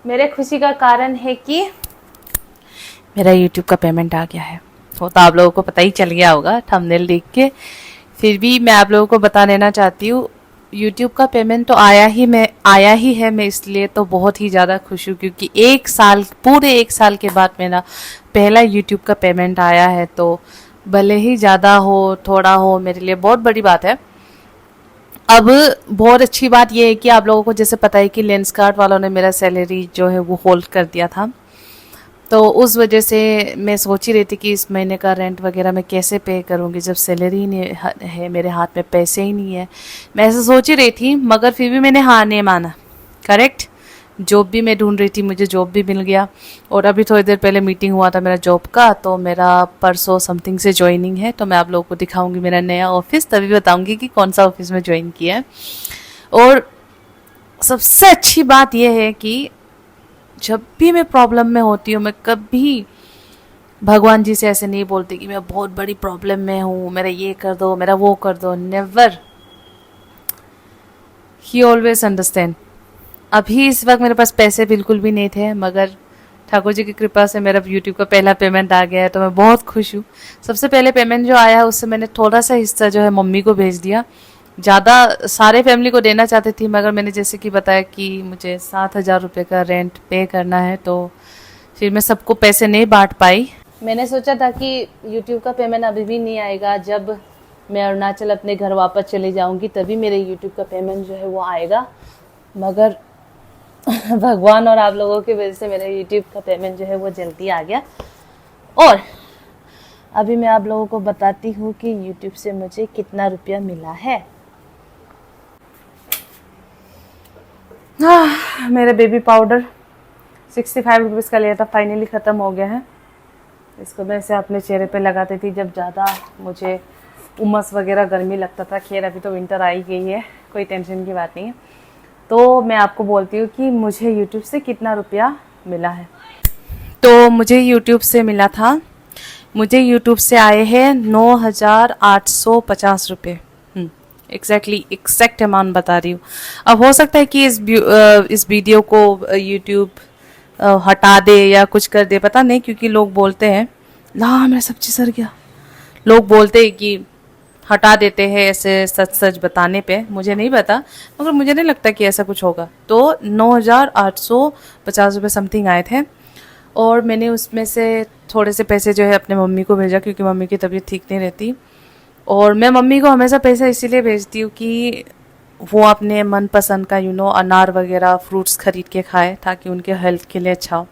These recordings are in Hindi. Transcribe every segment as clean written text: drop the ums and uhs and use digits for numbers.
मेरे खुशी का कारण है कि मेरा YouTube का पेमेंट आ गया है। वो तो आप लोगों को पता ही चल गया होगा थंबनेल देख के, फिर भी मैं आप लोगों को बता देना चाहती हूँ। YouTube का पेमेंट तो आया ही है, मैं इसलिए तो बहुत ही ज़्यादा खुश हूँ, क्योंकि पूरे एक साल के बाद मेरा पहला YouTube का पेमेंट आया है। तो भले ही ज़्यादा हो थोड़ा हो, मेरे लिए बहुत बड़ी बात है। अब बहुत अच्छी बात यह है कि आप लोगों को जैसे पता है कि लेंसकार्ट वालों ने मेरा सैलरी जो है वो होल्ड कर दिया था, तो उस वजह से मैं सोच ही रही थी कि इस महीने का रेंट वगैरह मैं कैसे पे करूँगी जब सैलरी ही नहीं है मेरे हाथ में, पैसे ही नहीं है। मैं ऐसा सोच ही रही थी, मगर फिर भी मैंने हाँ नहीं माना। करेक्ट, जॉब भी मैं ढूंढ रही थी, मुझे जॉब भी मिल गया। और अभी थोड़ी देर पहले मीटिंग हुआ था मेरा जॉब का, तो मेरा परसों समथिंग से ज्वाइनिंग है। तो मैं आप लोगों को दिखाऊंगी मेरा नया ऑफिस, तभी बताऊंगी कि कौन सा ऑफिस में ज्वाइन किया है। और सबसे अच्छी बात यह है कि जब भी मैं प्रॉब्लम में होती हूँ, मैं कभी भगवान जी से ऐसे नहीं बोलती कि मैं बहुत बड़ी प्रॉब्लम में हूँ, मेरा ये कर दो, मेरा वो कर दो। नेवर, ही ऑलवेज अंडरस्टैंड। अभी इस वक्त मेरे पास पैसे बिल्कुल भी नहीं थे, मगर ठाकुर जी की कृपा से मेरा यूट्यूब का पहला पेमेंट आ गया है, तो मैं बहुत खुश हूँ। सबसे पहले पेमेंट जो आया है उससे मैंने थोड़ा सा हिस्सा जो है मम्मी को भेज दिया। ज़्यादा सारे फैमिली को देना चाहती थी, मगर मैंने जैसे कि बताया कि मुझे 7,000 रुपये का रेंट पे करना है, तो फिर मैं सबको पैसे नहीं बांट पाई। मैंने सोचा था कि यूट्यूब का पेमेंट अभी भी नहीं आएगा, जब मैं अरुणाचल अपने घर वापस चली जाऊंगी तभी मेरे यूट्यूब का पेमेंट जो है वो आएगा। मगर भगवान और आप लोगों की वजह से मेरा यूट्यूब का पेमेंट जो है वो जल्दी आ गया। और अभी मैं आप लोगों को बताती हूँ कि यूट्यूब से मुझे कितना रुपया मिला है। मेरा बेबी पाउडर 65 रुपीज़ का लिया था, फाइनली ख़त्म हो गया है। इसको मैं ऐसे अपने चेहरे पे लगाती थी जब ज़्यादा मुझे उमस वगैरह गर्मी लगता था। खैर अभी तो विंटर आ ही गई है, कोई टेंशन की बात नहीं है। तो मैं आपको बोलती हूँ कि मुझे यूट्यूब से कितना रुपया मिला है। तो मुझे यूट्यूब से मिला था, मुझे यूट्यूब से आए हैं 9,850 रुपये। एग्जैक्ट अमाउंट बता रही हूँ। अब हो सकता है कि इस वीडियो को यूट्यूब हटा दे या कुछ कर दे, पता नहीं, क्योंकि लोग बोलते हैं, ला मेरा सब्जी सड़ गया, लोग बोलते हैं कि हटा देते हैं ऐसे सच सच बताने पे। मुझे नहीं पता, मगर मुझे नहीं लगता कि ऐसा कुछ होगा। तो 9,850 रुपये समथिंग आए थे, और मैंने उसमें से थोड़े से पैसे जो है अपने मम्मी को भेजा, क्योंकि मम्मी की तबीयत ठीक नहीं रहती। और मैं मम्मी को हमेशा पैसा इसीलिए भेजती हूँ कि वो अपने मनपसंद का अनार वगैरह फ्रूट्स खरीद के खाए, ताकि उनके हेल्थ के लिए अच्छा हो।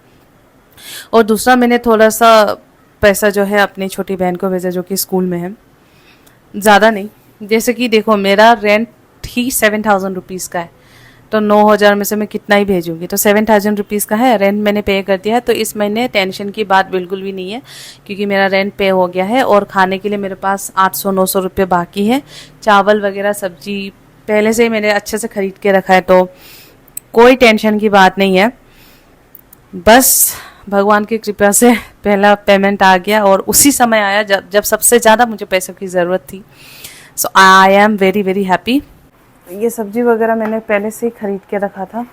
और दूसरा मैंने थोड़ा सा पैसा जो है अपनी छोटी बहन को भेजा, जो कि स्कूल में है। ज़्यादा नहीं, जैसे कि देखो मेरा रेंट ही 7,000 रुपीज़ का है, तो 9,000 में से मैं कितना ही भेजूंगी, तो 7,000 रुपीज़ का है रेंट, मैंने पे कर दिया है। तो इस महीने टेंशन की बात बिल्कुल भी नहीं है, क्योंकि मेरा रेंट पे हो गया है। और खाने के लिए मेरे पास 800-900 रुपये बाकी है। चावल वगैरह सब्जी पहले से ही मैंने अच्छे से खरीद के रखा है, तो कोई टेंशन की बात नहीं है। बस भगवान की कृपा से पहला पेमेंट आ गया, और उसी समय आया जब सबसे ज़्यादा मुझे पैसों की ज़रूरत थी। So I am very very happy. ये सब्जी वगैरह मैंने पहले से ही खरीद के रखा था।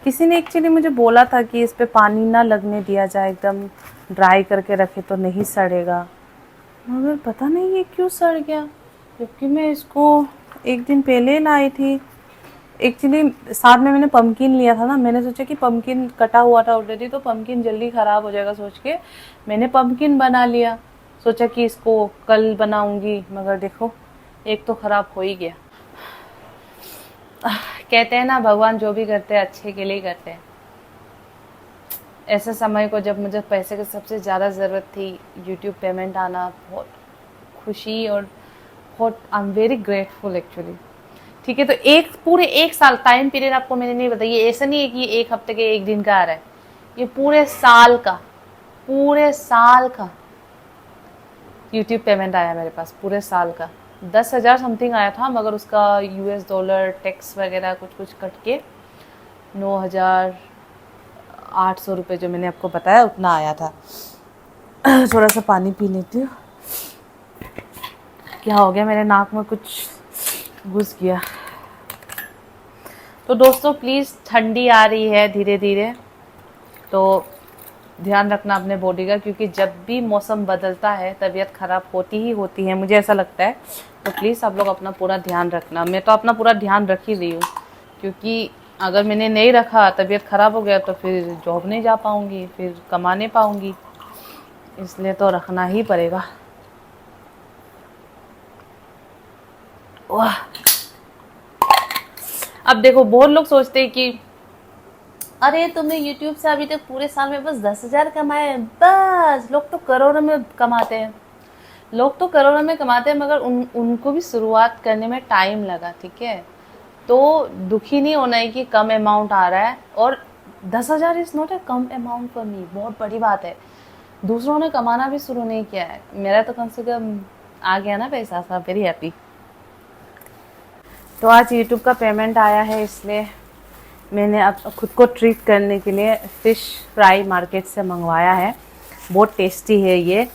किसी ने एक्चुअली मुझे बोला था कि इस पे पानी ना लगने दिया जाए, एकदम ड्राई करके रखे तो नहीं सड़ेगा, मगर पता नहीं ये क्यों सड़ गया, जबकि मैं इसको एक दिन पहले लाई थी। एक्चुअली साथ में मैंने पम्पकिन लिया था ना, मैंने सोचा कि पम्पकिन कटा हुआ था ऑलरेडी, तो पम्पकिन जल्दी ख़राब हो जाएगा सोच के मैंने पम्पकिन बना लिया। सोचा कि इसको कल बनाऊंगी, मगर देखो एक तो ख़राब हो ही गया। कहते हैं ना, भगवान जो भी करते हैं अच्छे के लिए ही करते हैं। ऐसे समय को जब मुझे पैसे की सबसे ज़्यादा ज़रूरत थी, यूट्यूब पेमेंट आना, बहुत खुशी और बहुत आई एम वेरी ग्रेटफुल एक्चुअली। ठीक है, तो पूरे एक साल टाइम पीरियड आपको मैंने नहीं बताया। ये ऐसा नहीं है कि एक हफ्ते के एक दिन का आ रहा है, ये पूरे साल का यूट्यूब पेमेंट आया मेरे पास, पूरे साल का। 10,000 समथिंग आया था, मगर उसका US डॉलर टैक्स वगैरह कुछ कट के 9,800 रुपये जो मैंने आपको बताया उतना आया था। थोड़ा सा पानी पी लेती हूँ। क्या हो गया, मेरे नाक में कुछ घुस गया। तो दोस्तों प्लीज़, ठंडी आ रही है धीरे धीरे, तो ध्यान रखना अपने बॉडी का, क्योंकि जब भी मौसम बदलता है तबीयत ख़राब होती ही होती है, मुझे ऐसा लगता है। तो प्लीज़ आप लोग अपना पूरा ध्यान रखना। मैं तो अपना पूरा ध्यान रख ही रही हूँ, क्योंकि अगर मैंने नहीं रखा, तबीयत ख़राब हो गया तो फिर जॉब नहीं जा पाऊँगी, फिर कमा नहीं पाऊँगी, इसलिए तो रखना ही पड़ेगा। वाह। अब देखो, बहुत लोग सोचते हैं कि अरे तुमने YouTube से अभी तक पूरे साल में बस 10,000 कमाए, बस। लोग तो करोड़ों में कमाते हैं, लोग तो करोड़ों में कमाते हैं, मगर उनको भी शुरुआत करने में टाइम लगा, ठीक है। तो दुखी नहीं होना है कि कम अमाउंट आ रहा है, और 10,000 is not a come amount for me, बहुत बड़ी बात है। दूसरों ने कमाना भी शुरू नहीं किया है, मेरा तो कम से कम आ गया ना पैसा, सब वेरी हैप्पी। तो आज YouTube का पेमेंट आया है, इसलिए मैंने अब खुद को ट्रीट करने के लिए फ़िश फ्राई मार्केट से मंगवाया है। बहुत टेस्टी है ये,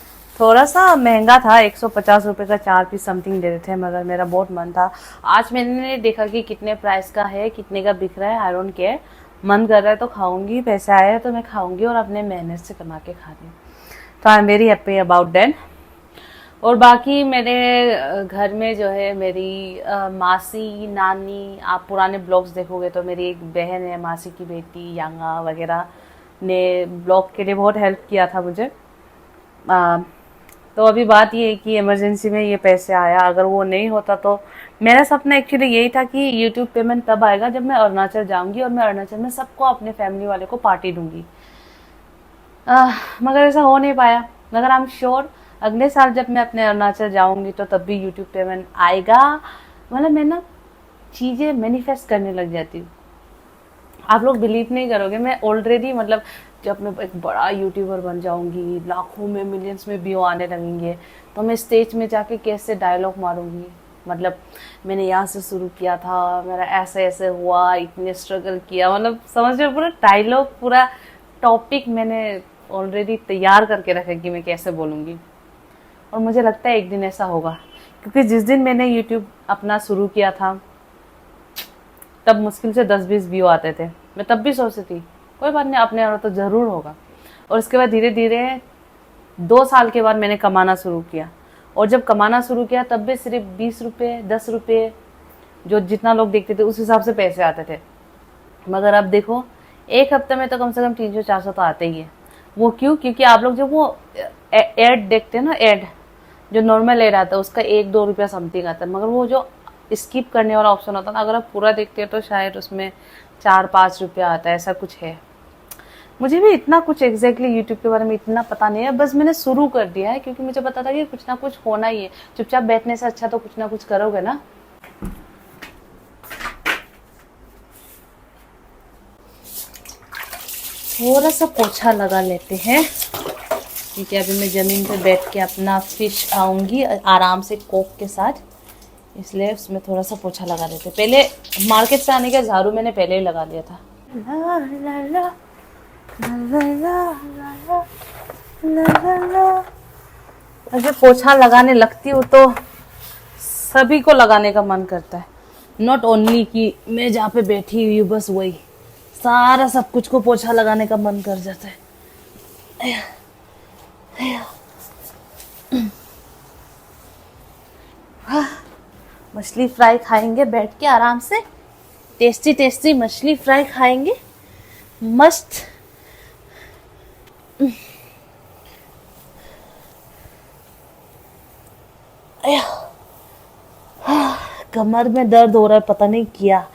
थोड़ा सा महंगा था, 150 रुपये का 4 पीस समथिंग दे रहे थे, मगर मेरा बहुत मन था। आज मैंने देखा कि कितने प्राइस का है, कितने का बिक रहा है, आई डोंट केयर। मन कर रहा है तो खाऊंगी, पैसे आए हैं तो मैं खाऊंगी, और अपने मेहनत से कमा के खा रही हूँ। तो आई am very happy about that. और बाकी मेरे घर में जो है मेरी मासी, नानी, आप पुराने ब्लॉग्स देखोगे तो मेरी एक बहन है, मासी की बेटी यांगा वगैरह, ने ब्लॉग के लिए बहुत हेल्प किया था मुझे। तो अभी बात ये है कि इमरजेंसी में ये पैसे आया, अगर वो नहीं होता तो मेरा सपना एक्चुअली यही था कि यूट्यूब पेमेंट तब आएगा जब मैं अरुणाचल जाऊंगी, और मैं अरुणाचल में सबको, अपने फैमिली वाले को पार्टी दूंगी। मगर ऐसा हो नहीं पाया, मगर आई एम श्योर अगले साल जब मैं अपने अरुणाचल जाऊंगी तो तब भी यूट्यूब पेमेंट आएगा। मतलब मैं ना चीज़ें मैनिफेस्ट करने लग जाती हूँ, आप लोग बिलीव नहीं करोगे। मैं ऑलरेडी, मतलब जब मैं एक बड़ा यूट्यूबर बन जाऊंगी, लाखों में, मिलियंस में व्यू आने लगेंगे, तो मैं स्टेज में जाके कैसे डायलॉग मारूंगी। मतलब मैंने यहाँ से शुरू किया था, मेरा ऐसे ऐसे हुआ, इतने स्ट्रगल किया, मतलब समझ रहे हो, पूरा डायलॉग, पूरा टॉपिक मैंने ऑलरेडी तैयार करके रखा कि मैं कैसे बोलूँगी। और मुझे लगता है एक दिन ऐसा होगा, क्योंकि जिस दिन मैंने यूट्यूब अपना शुरू किया था तब मुश्किल से 10-20 व्यू आते थे। मैं तब भी सोचती थी कोई बात नहीं, अपने और तो ज़रूर होगा। और उसके बाद धीरे धीरे 2 साल के बाद मैंने कमाना शुरू किया, और जब कमाना शुरू किया तब भी सिर्फ 20 रुपये, 10 रुपये, जो जितना लोग देखते थे उस हिसाब से पैसे आते थे। मगर अब देखो, एक हफ्ते में तो कम से कम 300-400 तो आते ही है। वो क्यों? क्योंकि आप लोग जब वो एड देखते हैं ना, एड जो नॉर्मल एड आता है उसका 1-2 रुपया समथिंग आता है, मगर वो जो स्किप करने वाला ऑप्शन होता है ना, अगर आप पूरा देखते हैं तो शायद उसमें 4-5 रुपया आता है, ऐसा कुछ है। मुझे भी इतना कुछ एग्जैक्टली यूट्यूब के बारे में इतना पता नहीं है, बस मैंने शुरू कर दिया है क्योंकि मुझे पता था कि कुछ ना कुछ होना ही है। चुपचाप बैठने से अच्छा तो कुछ ना कुछ करोगे ना। थोड़ा सा पोछा लगा लेते हैं, क्योंकि अभी मैं ज़मीन पे बैठ के अपना फ़िश खाऊंगी आराम से कोक के साथ, इसलिए उसमें थोड़ा सा पोछा लगा देते। पहले मार्केट से आने का झाड़ू मैंने पहले ही लगा दिया था। ला ला ला ला ला ला ला ला। जब पोछा लगाने लगती हूँ तो सभी को लगाने का मन करता है, नॉट ओनली कि मैं जहाँ पे बैठी हुई हूँ बस वही, सारा सब कुछ को पोछा लगाने का मन कर जाता है। मछली फ्राई खाएंगे बैठ के आराम से, टेस्टी टेस्टी मछली फ्राई खाएंगे, मस्त। कमर में दर्द हो रहा है, पता नहीं क्या,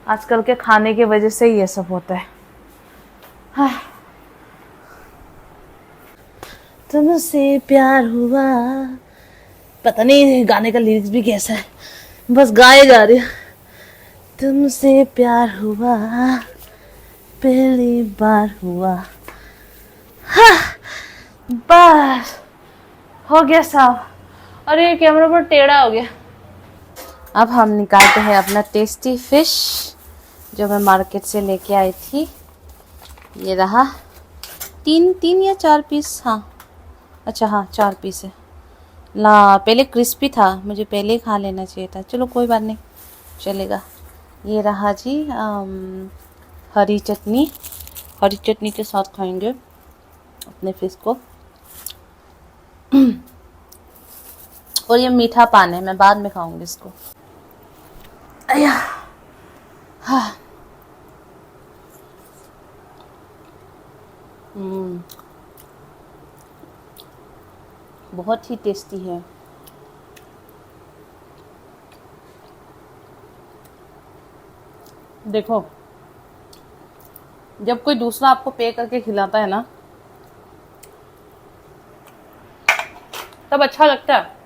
आजकल के खाने की वजह से ये सब होता है। तुमसे प्यार हुआ, पता नहीं गाने का लिरिक्स भी कैसा है, बस गाए जा रही। तुमसे प्यार हुआ, पहली बार हुआ, बस हो गया साहब। अरे कैमरा पर टेढ़ा हो गया। अब हम निकालते हैं अपना टेस्टी फिश जो मैं मार्केट से लेके आई थी। ये रहा 3 या 4 पीस, हाँ अच्छा हाँ 4 पीस है। ला पहले क्रिस्पी था, मुझे पहले ही खा लेना चाहिए था, चलो कोई बात नहीं चलेगा। ये रहा जी हरी चटनी के साथ खाएंगे अपने फिश को। और ये मीठा पान है, मैं बाद में खाऊंगी इसको। अया हाँ। बहुत ही टेस्टी है। देखो, जब कोई दूसरा आपको पे करके खिलाता है ना, तब अच्छा लगता है।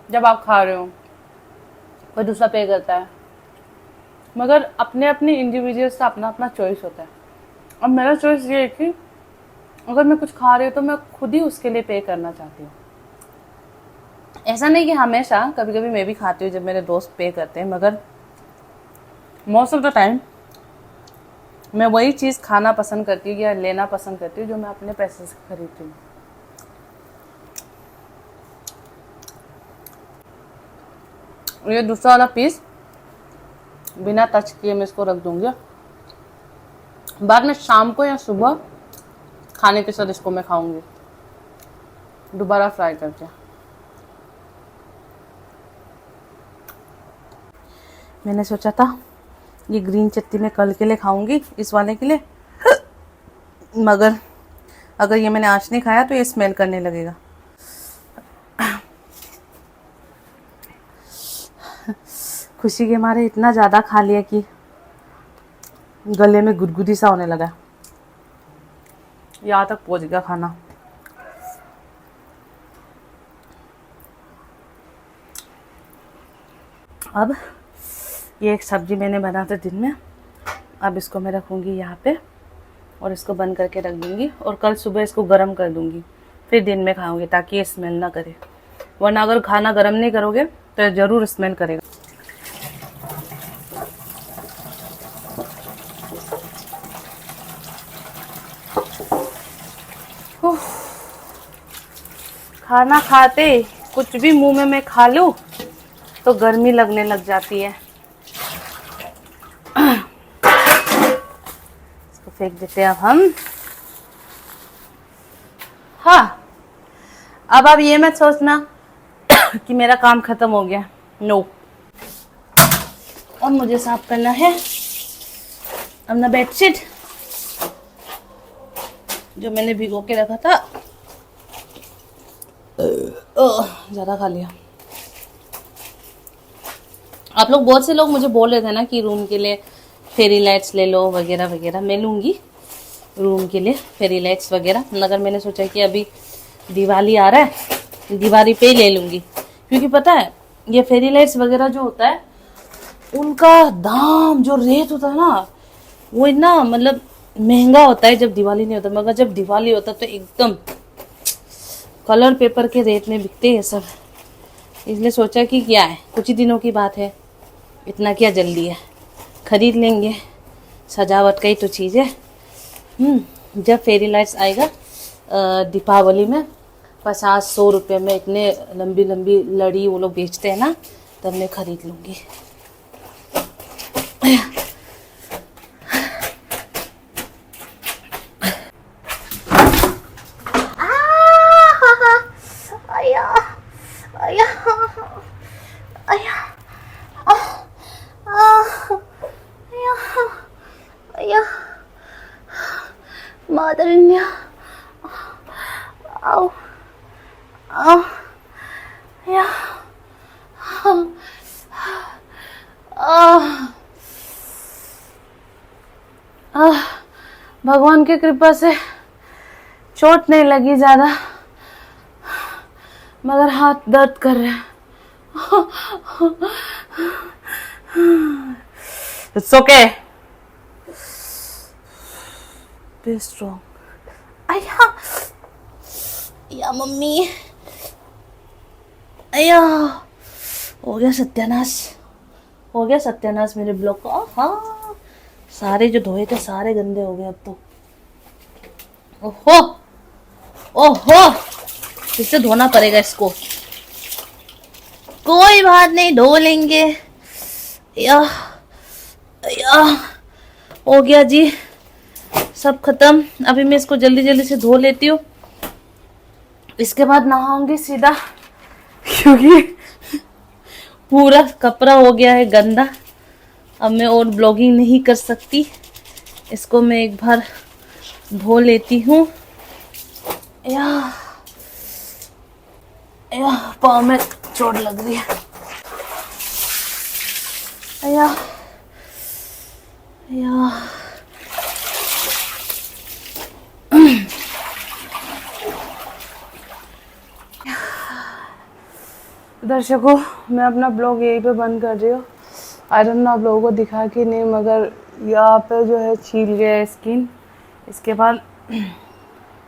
जब आप खा रहे हो, कोई दूसरा पे करता है, मगर अपने अपने इंडिविजुअल का अपना अपना चॉइस होता है। अब मेरा चॉइस ये है कि अगर मैं कुछ खा रही हूँ तो मैं खुद ही उसके लिए पे करना चाहती हूँ। ऐसा नहीं कि हमेशा, कभी कभी मैं भी खाती हूँ जब मेरे दोस्त पे करते हैं, मगर मोस्ट ऑफ द टाइम मैं वही चीज़ खाना पसंद करती हूँ या लेना पसंद करती हूँ जो मैं अपने पैसे से खरीदती हूँ। ये दूसरा वाला पीस बिना टच किए मैं इसको रख दूंगी। बाद में शाम को या सुबह खाने के साथ इसको मैं खाऊंगी दोबारा फ्राई करके। मैंने सोचा था ये ग्रीन चटनी मैं कल के लिए खाऊंगी, इस वाले के लिए, मगर अगर ये मैंने आज नहीं खाया तो ये स्मेल करने लगेगा। खुशी के मारे इतना ज़्यादा खा लिया कि गले में गुदगुदी सा होने लगा। यहाँ तक पहुँच गया खाना। अब ये एक सब्जी मैंने बना था दिन में, अब इसको मैं रखूँगी यहाँ पे और इसको बंद करके रख दूँगी और कल सुबह इसको गर्म कर दूँगी, फिर दिन में खाऊँगी ताकि ये स्मेल ना करे। वरना अगर खाना गर्म नहीं करोगे तो ज़रूर स्मेल करेगा। खाना खाते कुछ भी मुंह में मैं खा लूँ तो गर्मी लगने लग जाती है। इसको फेंक देते हैं अब हम। हाँ, अब आप ये मत सोचना कि मेरा काम खत्म हो गया, नो। अब मुझे साफ करना है अपना बेडशीट जो मैंने भिगो के रखा था। ज़्यादा खा लिया। आप लोग, बहुत से लोग मुझे बोल रहे थे ना कि रूम के लिए फेरी लाइट्स ले लो वगैरह वगैरह। मैं लूँगी रूम के लिए फेरी लाइट्स वगैरह, मगर मैंने सोचा कि अभी दिवाली आ रहा है, दिवाली पे ही ले लूँगी। क्योंकि पता है ये फेरी लाइट्स वगैरह जो होता है उनका दाम, जो रेट होता है ना, वो इतना मतलब महंगा होता है जब दिवाली नहीं होता, मगर जब दिवाली होता है तो एकदम कलर पेपर के रेट में बिकते हैं सब। इसलिए सोचा कि क्या है, कुछ ही दिनों की बात है, इतना क्या जल्दी है, खरीद लेंगे, सजावट का ही तो चीज़ है। जब फेरी लाइट्स आएगा दीपावली में 50-100 रुपये में इतने लंबी लंबी लड़ी वो लोग बेचते हैं ना, तब मैं खरीद लूँगी। Mother India. Ow. Ow. Yeah. भगवान की कृपा से चोट नहीं लगी ज़्यादा, मगर हाथ दर्द कर रहे हैं। It's okay. Be strong. आया, या मम्मी, आया, हो गया सत्यानाश, हो गया सत्यानाश मेरे ब्लॉग को। हाँ, सारे जो धोए थे सारे गंदे हो गए अब तो। ओहो, ओहो, फिर से धोना पड़ेगा इसको। कोई बात नहीं, धो लेंगे। या, या, हो गया जी, सब खत्म। अभी मैं इसको जल्दी जल्दी से धो लेती हूँ, इसके बाद नहाऊंगी सीधा, क्योंकि पूरा कपड़ा हो गया है गंदा। अब मैं और ब्लॉगिंग नहीं कर सकती, इसको मैं एक बार धो लेती हूँ। या पाँव में चोट लग रही है। या दर्शकों, मैं अपना ब्लॉग यहीं पे बंद कर रही हूँ। आई डोंट नो आप लोगों को दिखा कि नहीं, मगर यहाँ पे जो है छील गया है स्किन। इसके बाद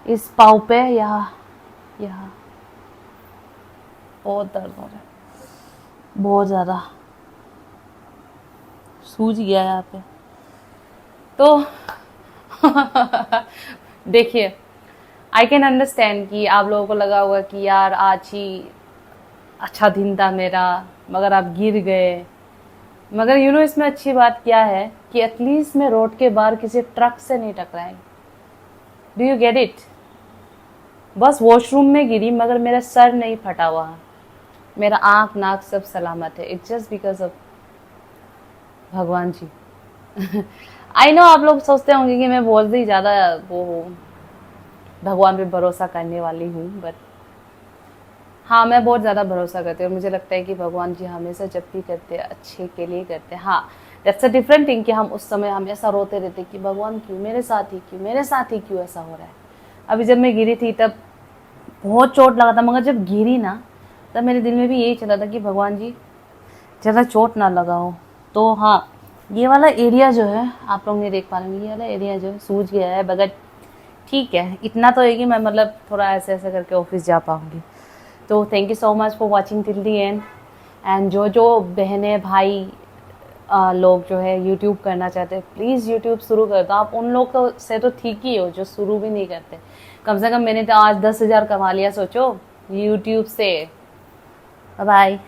इस पाँव पे यहाँ बहुत दर्द हो रहा है, बहुत ज़्यादा सूज गया है यहाँ पे। तो देखिए, आई कैन अंडरस्टैंड कि आप लोगों को लगा होगा कि यार आज ही अच्छा दिन था मेरा, मगर आप गिर गए। मगर इसमें अच्छी बात क्या है कि एटलीस्ट मैं रोड के बाहर किसी ट्रक से नहीं टकराई। Do you get it? बस वॉशरूम में गिरी, मगर मेरा सर नहीं फटा हुआ, मेरा आँख नाक सब सलामत है। इट्स जस्ट बिकॉज ऑफ भगवान जी। आई नो आप लोग सोचते होंगे कि मैं बहुत ही ज़्यादा वो भगवान पे भरोसा करने वाली हूँ, बट हाँ, मैं बहुत ज़्यादा भरोसा करती हूँ और मुझे लगता है कि भगवान जी हमेशा जब भी करते हैं अच्छे के लिए करते हैं। हाँ, दैट्स अ डिफरेंट थिंग कि हम उस समय हमेशा रोते रहते कि भगवान क्यों मेरे साथ ही क्यों ऐसा हो रहा है। अभी जब मैं गिरी थी तब बहुत चोट लगा था, मगर जब गिरी ना तब मेरे दिल में भी यही चला था कि भगवान जी ज़्यादा चोट ना लगाओ। तो हाँ, ये वाला एरिया जो है आप लोग नहीं देख पा रहे हैं, ये वाला एरिया जो है सूज गया है, मगर ठीक है, इतना तो है कि मैं मतलब थोड़ा ऐसे ऐसे करके ऑफिस जा पाऊँगी। तो thank you so much for watching till the and. And जो बहनें भाई लोग जो है यूट्यूब करना चाहते हैं, प्लीज़ यूट्यूब शुरू कर दो। आप उन लोग को से तो ठीक ही हो जो शुरू भी नहीं करते। कम से कम मैंने तो आज 10,000 कमा लिया, सोचो यूट्यूब से। बाय।